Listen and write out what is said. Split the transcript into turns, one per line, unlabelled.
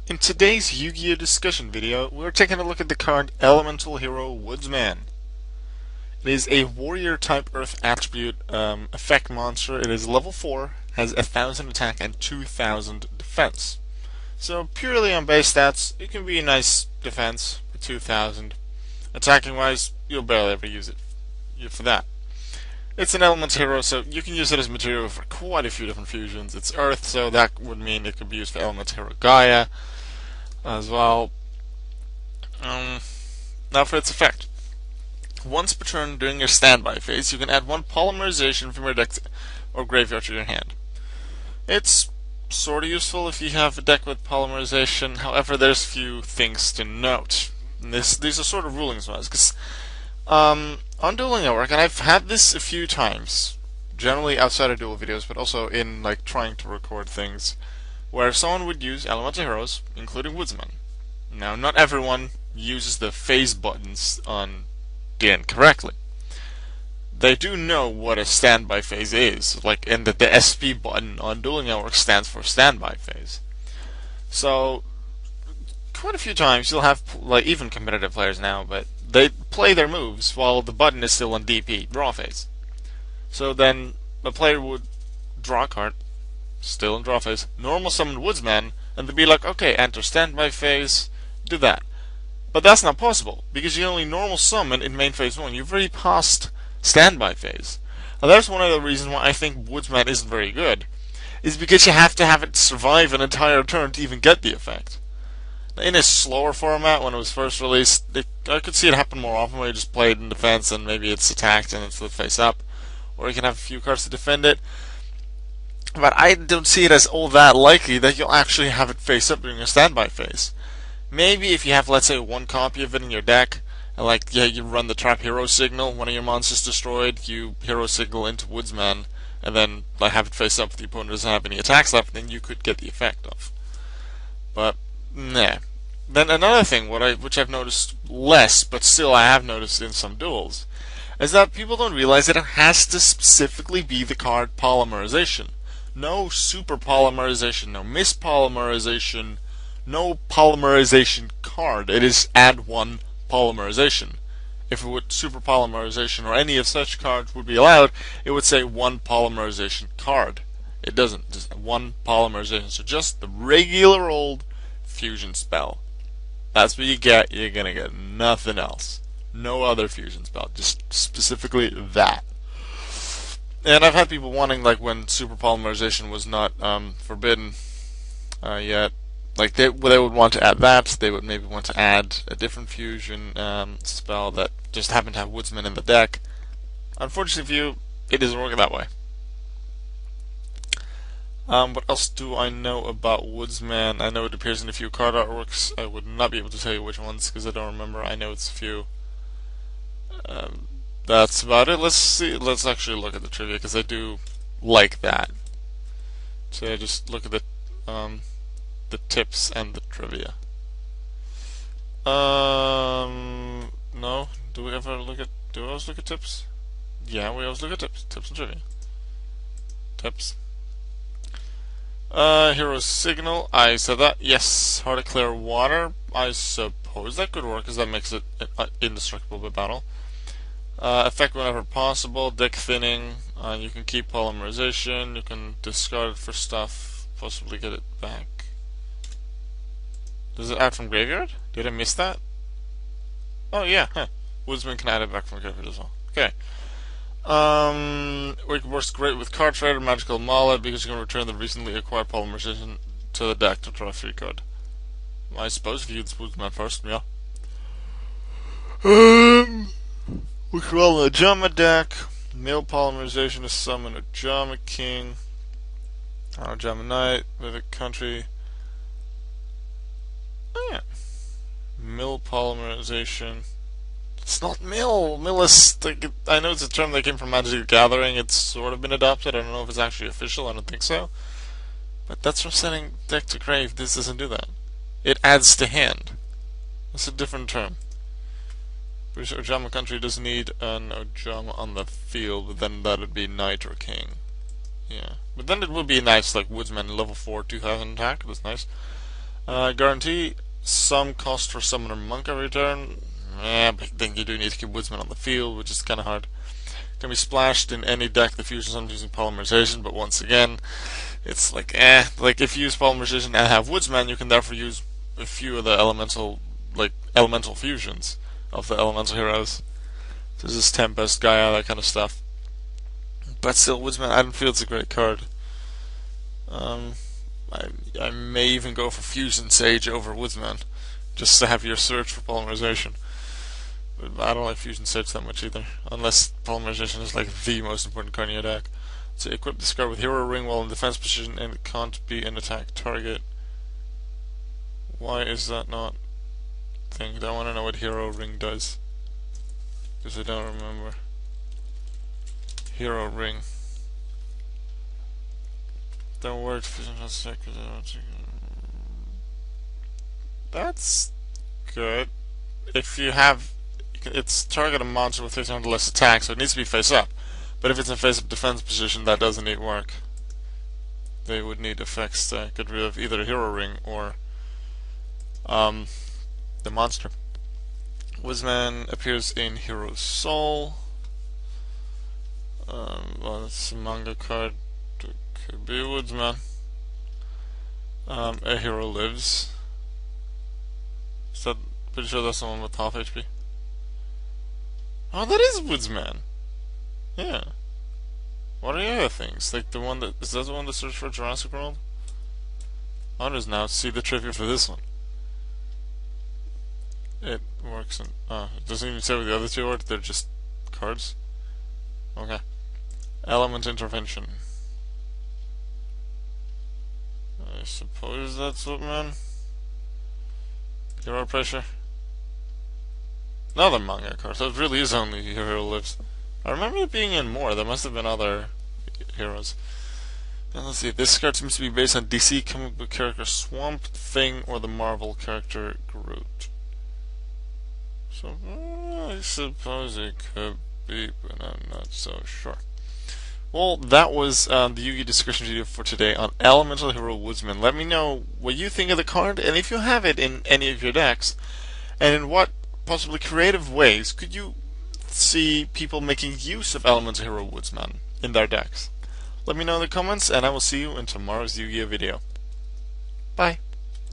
In today's Yu-Gi-Oh! Discussion video, we're taking a look at the card Elemental Hero Woodsman. It is a warrior type earth attribute effect monster. It is level 4, has 1000 attack and 2000 defense. So purely on base stats, it can be a nice defense for 2000. Attacking wise, you'll barely ever use it for that. It's an elemental hero, so you can use it as material for quite a few different fusions. It's earth, so that would mean it could be used for elemental hero Gaia as well. Now for its effect. Once per turn during your standby phase, you can add one polymerization from your deck or graveyard to your hand. It's sort of useful if you have a deck with polymerization, however there's few things to note. These are sort of rulings wise, because on Dueling Network, and I've had this a few times, generally outside of duel videos, but also in like trying to record things, where someone would use elemental heroes, including Woodsman. Now, not everyone uses the phase buttons on DN correctly. They do know what a standby phase is, and that the SP button on Dueling Network stands for standby phase. So, quite a few times you'll have, even competitive players now, but they play their moves while the button is still on DP, draw phase. So then, a player would draw a card, still in draw phase, normal summon Woodsman, and they'd be like, okay, enter standby phase, do that. But that's not possible, because you only normal summon in main phase 1. You've already passed standby phase. Now that's one of the reasons why I think Woodsman isn't very good, is because you have to have it survive an entire turn to even get the effect. In a slower format, when it was first released, I could see it happen more often where you just play it in defense and maybe it's attacked and it's flipped face up, or you can have a few cards to defend it. But I don't see it as all that likely that you'll actually have it face up during a standby phase. Maybe if you have, let's say, one copy of it in your deck, and you run the trap hero signal, one of your monsters destroyed, you hero signal into Woodsman, and then have it face up if the opponent doesn't have any attacks left, then you could get the effect of. But, nah. Then another thing, which I've noticed less, but still I have noticed in some duels, is that people don't realize that it has to specifically be the card polymerization. No super polymerization, no mispolymerization, no polymerization card. It is add one polymerization. If it would super polymerization or any of such cards would be allowed, it would say one polymerization card. It doesn't. Just one polymerization. So just the regular old fusion spell. That's what you get. You're gonna get nothing else. No other fusion spell. Just specifically that. And I've had people wanting, when super polymerization was not forbidden yet, they would want to add that. They would maybe want to add a different fusion spell that just happened to have Woodsman in the deck. Unfortunately for you, it doesn't work that way. What else do I know about Woodsman? I know it appears in a few card artworks. I would not be able to tell you which ones because I don't remember. I know it's a few. That's about it. Let's see. Let's actually look at the trivia because I do like that. So just look at the tips and the trivia. No. Do we always look at tips? Yeah, we always look at tips. Tips and trivia. Tips. Hero Signal. I said that. Yes. Heart of Clear Water. I suppose that could work because that makes it indestructible by battle. Effect whenever possible. Deck thinning. You can keep polymerization. You can discard it for stuff. Possibly get it back. Does it add from graveyard? Did I miss that? Oh yeah, huh. Woodsman can add it back from graveyard as well. Okay. It works great with Card Trader, Magical Mallet, because you can return the recently acquired polymerization to the deck to draw a free card. I suppose if you use Woodsman first, yeah. We can roll a Jama deck. Mill polymerization to summon a Jama King. Jama Knight, Vivid Country. Oh yeah. Mill polymerization. It's not mill. Mill is I know it's a term that came from Magic the Gathering. It's sort of been adopted. I don't know if it's actually official. I don't think so. But that's from sending deck to grave. This doesn't do that. It adds to hand. That's a different term. Ojama Country does need an Ojama on the field, but then that would be Knight or King. Yeah. But then it would be nice, Woodsman level 4, 2000 attack. That's nice. Guarantee some cost for Summoner Monk every turn. But then you do need to keep Woodsman on the field, which is kind of hard. Can be splashed in any deck that fusions on using polymerization, but once again, it's like Like if you use polymerization and have Woodsman, you can therefore use a few of the elemental fusions of the elemental heroes. So this is Tempest, Gaia, that kind of stuff. But still, Woodsman, I don't feel it's a great card. I may even go for Fusion Sage over Woodsman, just to have your search for polymerization. But I don't like Fusion Sage that much either, unless polymerization is like the most important card in your deck. So equip this card with Hero Ring while in defense position and it can't be an attack target. Why is that not thing? I want to know what Hero Ring does, because I don't remember. Hero Ring. Don't work. That's good. If you have, it's target a monster with 300 less attack, so it needs to be face up. But if it's in face up defense position, that doesn't need work. They would need effects to get rid of either Hero Ring or the monster. Woodsman appears in Hero's Soul. Well, it's a manga card. It could be Woodsman. A hero lives. Is that, pretty sure that's the one with half HP. Oh, that is Woodsman. Yeah. What are the other things? Like the one that is that the one that searched for Jurassic World? Others now see the trivia for this one. It works in it doesn't even say what the other two are, they're just cards. Okay. Element intervention. I suppose that's what, man. Hero pressure. Another manga card, so it really is only Hero Lives. I remember it being in more, there must have been other heroes. And let's see, this card seems to be based on DC comic book character Swamp Thing or the Marvel character Groot. So, I suppose it could be, but I'm not so sure. Well, that was the Yu-Gi discussion video for today on Elemental Hero Woodsman. Let me know what you think of the card, and if you have it in any of your decks, and in what possibly creative ways could you see people making use of Elemental Hero Woodsman in their decks. Let me know in the comments, and I will see you in tomorrow's Yu-Gi-Oh video. Bye.